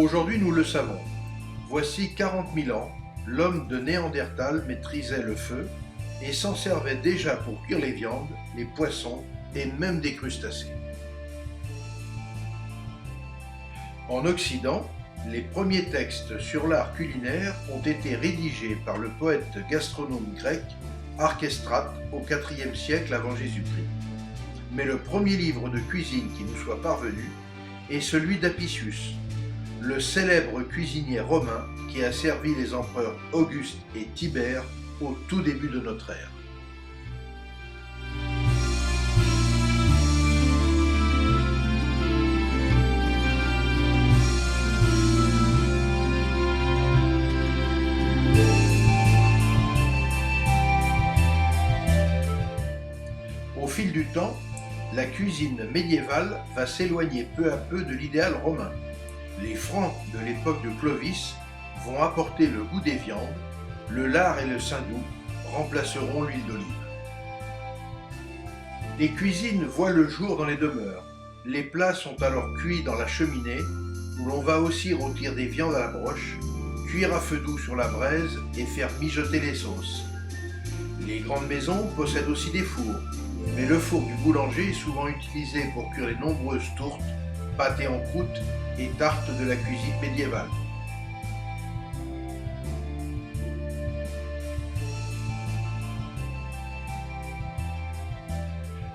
Aujourd'hui, nous le savons. Voici 40 000 ans, l'homme de Néandertal maîtrisait le feu et s'en servait déjà pour cuire les viandes, les poissons et même des crustacés. En Occident, les premiers textes sur l'art culinaire ont été rédigés par le poète gastronome grec Archestrate au IVe siècle avant Jésus-Christ. Mais le premier livre de cuisine qui nous soit parvenu est celui d'Apicius, le célèbre cuisinier romain qui a servi les empereurs Auguste et Tibère au tout début de notre ère. Au fil du temps, la cuisine médiévale va s'éloigner peu à peu de l'idéal romain. Les Francs de l'époque de Clovis vont apporter le goût des viandes, le lard et le saindoux remplaceront l'huile d'olive. Des cuisines voient le jour dans les demeures. Les plats sont alors cuits dans la cheminée, où l'on va aussi rôtir des viandes à la broche, cuire à feu doux sur la braise et faire mijoter les sauces. Les grandes maisons possèdent aussi des fours, mais le four du boulanger est souvent utilisé pour cuire les nombreuses tourtes, pâtés en croûte et tartes de la cuisine médiévale.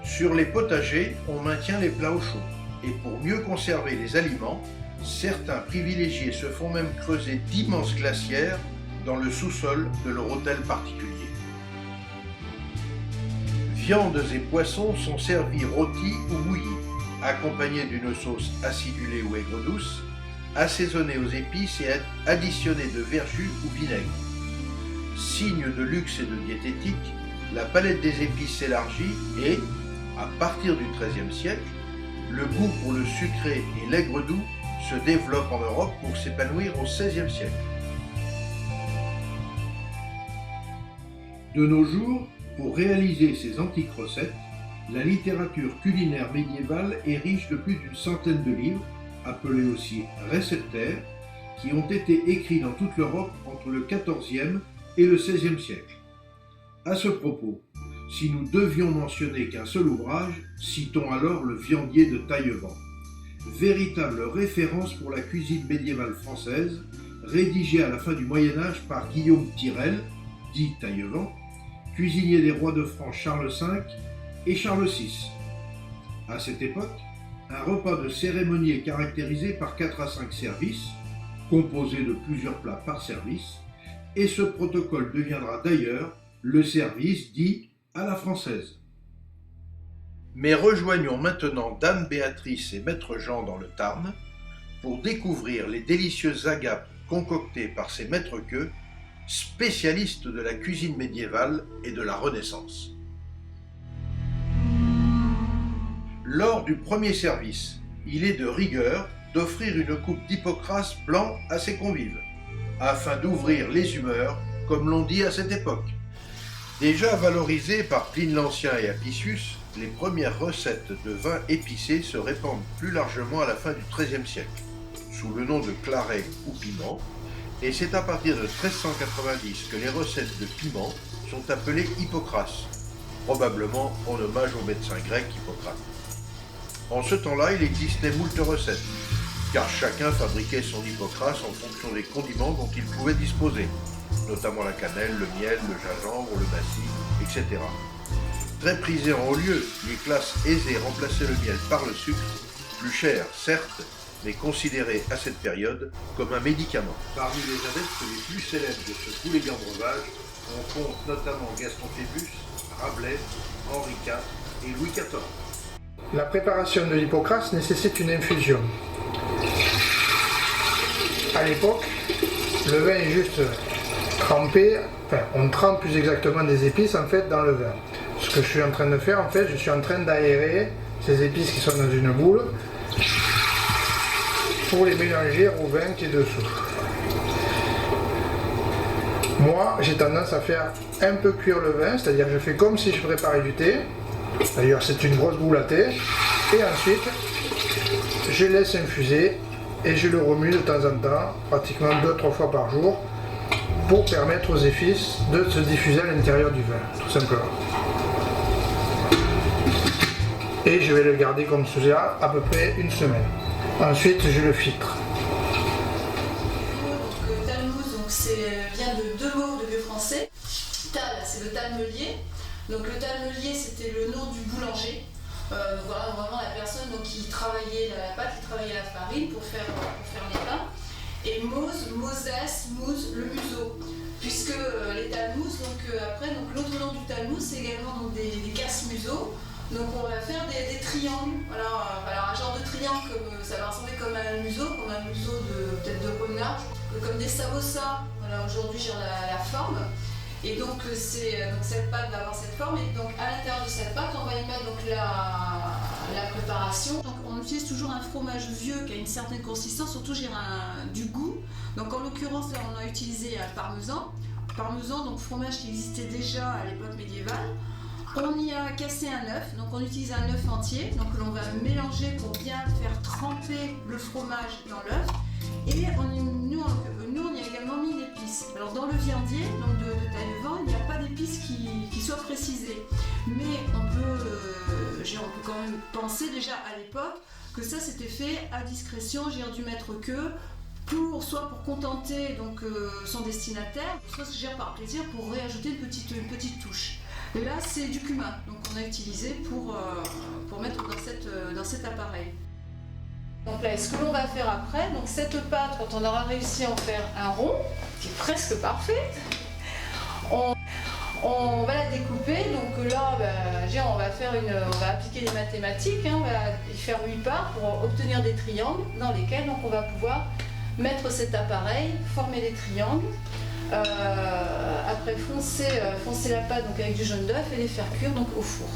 Sur les potagers, on maintient les plats au chaud, et pour mieux conserver les aliments, certains privilégiés se font même creuser d'immenses glacières dans le sous-sol de leur hôtel particulier. Viandes et poissons sont servis rôtis ou bouillis, accompagnés d'une sauce acidulée ou aigre-douce, assaisonnée aux épices et additionnée de verjus ou vinaigre. Signe de luxe et de diététique, la palette des épices s'élargit et, à partir du XIIIe siècle, le goût pour le sucré et l'aigre doux se développe en Europe pour s'épanouir au XVIe siècle. De nos jours, pour réaliser ces antiques recettes, la littérature culinaire médiévale est riche de plus d'une centaine de livres, appelés aussi réceptaires, qui ont été écrits dans toute l'Europe entre le XIVe et le XVIe siècle. À ce propos, si nous devions mentionner qu'un seul ouvrage, citons alors le Viandier de Taillevent, véritable référence pour la cuisine médiévale française, rédigé à la fin du Moyen-Âge par Guillaume Tirel, dit Taillevent, cuisinier des rois de France Charles V et Charles VI. À cette époque, un repas de cérémonie est caractérisé par 4 à 5 services, composés de plusieurs plats par service, et ce protocole deviendra d'ailleurs le service dit à la française. Mais rejoignons maintenant Dame Béatrice et Maître Jean dans le Tarn pour découvrir les délicieuses agapes concoctées par ces maîtres-queux, spécialistes de la cuisine médiévale et de la Renaissance. Lors du premier service, il est de rigueur d'offrir une coupe d'Hippocrate blanc à ses convives, afin d'ouvrir les humeurs, comme l'on dit à cette époque. Déjà valorisées par Pline l'Ancien et Apicius, les premières recettes de vin épicé se répandent plus largement à la fin du XIIIe siècle, sous le nom de claret ou piment, et c'est à partir de 1390 que les recettes de piment sont appelées Hippocrate, probablement en hommage au médecin grec Hippocrate. En ce temps-là, il existait moult recettes, car chacun fabriquait son Hippocrate en fonction des condiments dont il pouvait disposer, notamment la cannelle, le miel, le gingembre, le bassil, etc. Très prisé en haut lieu, les classes aisées remplaçaient le miel par le sucre, plus cher certes, mais considéré à cette période comme un médicament. Parmi les adeptes les plus célèbres de ce boulet en breuvage, on compte notamment Gaston Phébus, Rabelais, Henri IV et Louis XIV. La préparation de l'Hippocrate nécessite une infusion. À l'époque, le vin est juste trempé, on trempe plus exactement des épices en fait dans le vin. Ce que je suis en train de faire, en fait, je suis en train d'aérer ces épices qui sont dans une boule pour les mélanger au vin qui est dessous. Moi, j'ai tendance à faire un peu cuire le vin, c'est-à-dire je fais comme si je préparais du thé. D'ailleurs, c'est une grosse boule à thé. Et ensuite, je laisse infuser et je le remue de temps en temps, pratiquement 2-3 fois par jour, pour permettre aux épices de se diffuser à l'intérieur du vin, tout simplement. Et je vais le garder comme cela à peu près une semaine. Ensuite, je le filtre. Donc, talmouze, vient de deux mots de vieux français. Tal, c'est le talmelier. Donc le talmelier, c'était le nom du boulanger. Donc voilà, vraiment la personne qui travaillait la pâte, qui travaillait la farine pour faire les pains. Et Mose, le museau. Puisque les talmouzes, après, l'autre nom du talmouze, c'est également des casse-museaux. Donc on va faire des triangles. Alors un genre de triangle, ça va ressembler comme un museau peut-être de renard, comme des samosa. Voilà, aujourd'hui j'ai la forme. Et donc cette pâte va avoir cette forme, et donc à l'intérieur de cette pâte on va y mettre la préparation. Donc on utilise toujours un fromage vieux qui a une certaine consistance, surtout du goût. Donc en l'occurrence là on a utilisé un parmesan, donc fromage qui existait déjà à l'époque médiévale. On y a cassé un œuf, donc on utilise un œuf entier, donc l'on va mélanger pour bien faire tremper le fromage dans l'œuf. Et nous on y a également mis une épice. Alors dans le viandier, donc de Taillevent, il n'y a pas d'épices qui soient précisées. Mais on peut quand même penser déjà à l'époque que ça s'était fait à discrétion, j'ai dû mettre que soit pour contenter son destinataire, soit par plaisir pour réajouter une petite touche. Et là c'est du cumin, donc on a utilisé pour mettre dans cet appareil. Donc là, ce que l'on va faire après, donc cette pâte, quand on aura réussi à en faire un rond, qui est presque parfait, on va la découper. Donc là, on va appliquer les mathématiques, on va y faire 8 parts pour obtenir des triangles dans lesquels on va pouvoir mettre cet appareil, former des triangles, après foncer la pâte avec du jaune d'œuf et les faire cuire au four.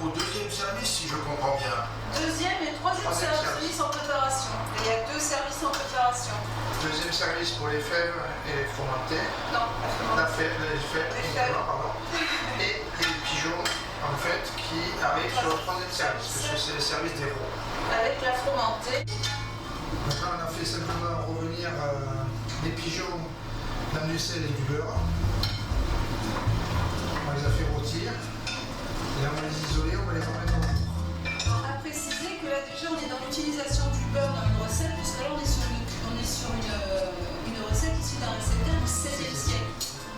Au deuxième service, si je comprends bien. Deuxième et troisième service en préparation. Il y a 2 services en préparation. Deuxième service pour les fèves et les fromentés. Non, les fèves. Et les pigeons, en fait, qui arrivent sur le troisième service, parce que c'est le service des roux. Avec la fromentée. Donc là, on a fait simplement revenir les pigeons dans du sel et du beurre. On les a fait rôtir. Et là, on va les isoler, on va les remettre au four. Alors, à préciser que là, déjà, on est dans l'utilisation du beurre dans une recette, puisque là, on est sur une recette issue d'un réceptaire du XVIe siècle.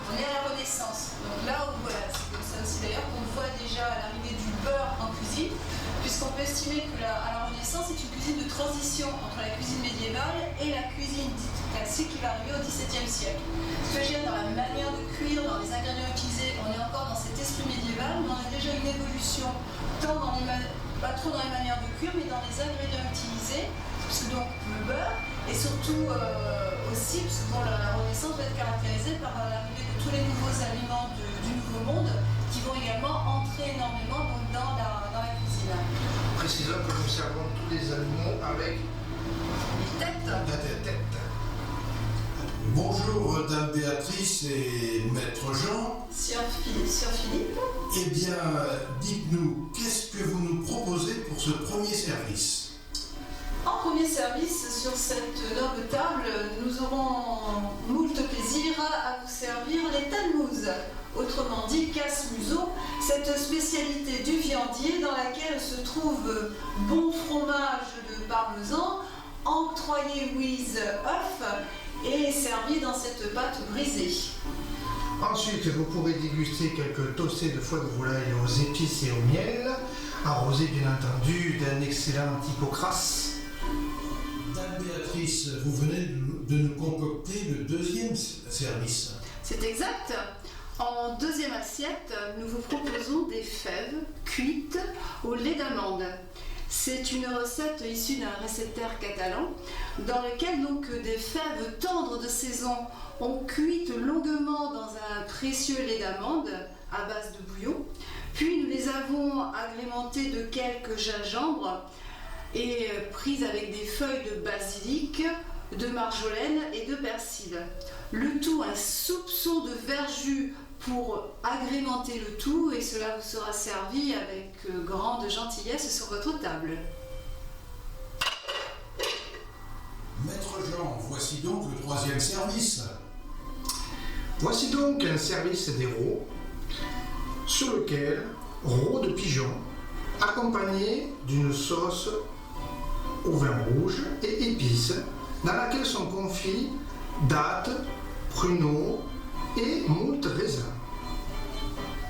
On est à la Renaissance. Donc là, voilà, c'est comme ça aussi d'ailleurs qu'on voit déjà l'arrivée du beurre en cuisine, puisqu'on peut estimer que à la Renaissance, c'est une cuisine de transition entre la cuisine médiévale et la cuisine dite classique qui va arriver au XVIIe siècle. Ce que j'aime dans la manière de cuire, dans les ingrédients utilisés, on est encore dans cet esprit médiéval, mais on a déjà une évolution, tant pas trop dans les manières de cuire, mais dans les ingrédients utilisés, puisque donc le beurre, et surtout aussi, puisque la Renaissance va être caractérisée par l'arrivée de tous les nouveaux aliments du Nouveau Monde, qui vont également entrer énormément dans la cuisine. Précisons que nous servons tous les animaux avec les têtes. Bonjour, Dame Béatrice et Maître Jean. Sir Philippe. Eh bien, dites-nous, qu'est-ce que vous nous proposez pour ce premier service? En premier service, sur cette noble table, nous aurons moult plaisir à vous servir les talmouzes, autrement dit casse-museau, cette spécialité du viandier dans laquelle se trouve bon fromage de parmesan, octroyé with œuf et servi dans cette pâte brisée. Ensuite, vous pourrez déguster quelques toastés de foie de volaille aux épices et au miel, arrosés bien entendu d'un excellent hypocras. Dame Béatrice. Béatrice, vous venez de nous concocter le deuxième service. C'est exact. En deuxième assiette, nous vous proposons des fèves cuites au lait d'amande. C'est une recette issue d'un réceptaire catalan dans lequel donc des fèves tendres de saison ont cuites longuement dans un précieux lait d'amande à base de bouillon. Puis nous les avons agrémentées de quelques gingembre et prises avec des feuilles de basilic, de marjolaine et de persil. Le tout un soupçon de verjus pour agrémenter le tout, et cela vous sera servi avec grande gentillesse sur votre table. Maître Jean, voici donc le troisième service. Voici donc un service des rots, sur lequel rots de pigeon, accompagnés d'une sauce au vin rouge et épices, dans laquelle sont confits dattes, pruneaux et moult raisins.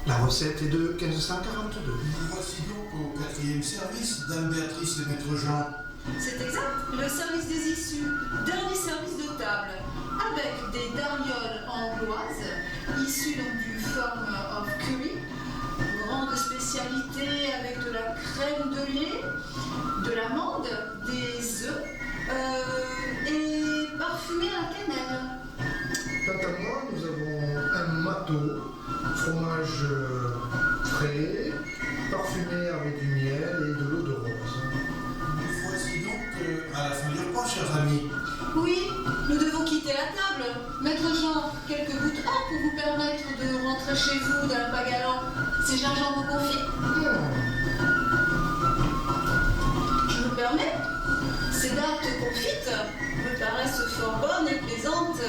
La recette est de 1542. Nous voici donc au quatrième service, Dame Béatrice et Maître Jean. C'est exact, le service des issues, dernier service de table, avec des darnioles angloises, issues donc du Form of Curry, grande spécialité avec de la crème de lait, de l'amande, des œufs et parfumé à la cannelle. Quant à moi, nous avons un mâteau, fromage frais, parfumé avec du miel et de l'eau de rose. Nous voici donc à la fin du repas, chers amis. Oui, nous devons quitter la table. Maître Jean, quelques gouttes pour vous permettre de rentrer chez vous d'un pas galant. C'est gingembre confit. Je me permets. Ces dattes confites me paraissent fort bonnes et plaisantes.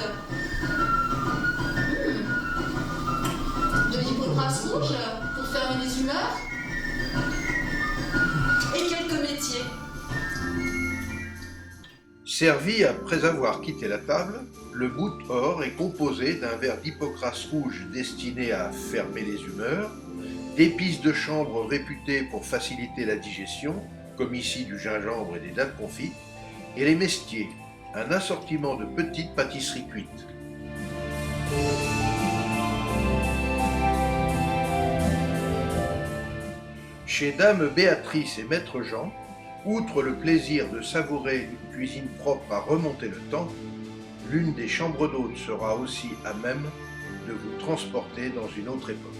De l'hypocras rouge pour fermer les humeurs. Et quelques métiers. Servi après avoir quitté la table, le bout or est composé d'un verre d'hypocras rouge destiné à fermer les humeurs, d'épices de chanvre réputées pour faciliter la digestion, comme ici du gingembre et des dattes confites, et les mestiers, un assortiment de petites pâtisseries cuites. Chez Dame Béatrice et Maître Jean, outre le plaisir de savourer une cuisine propre à remonter le temps, l'une des chambres d'hôtes sera aussi à même de vous transporter dans une autre époque.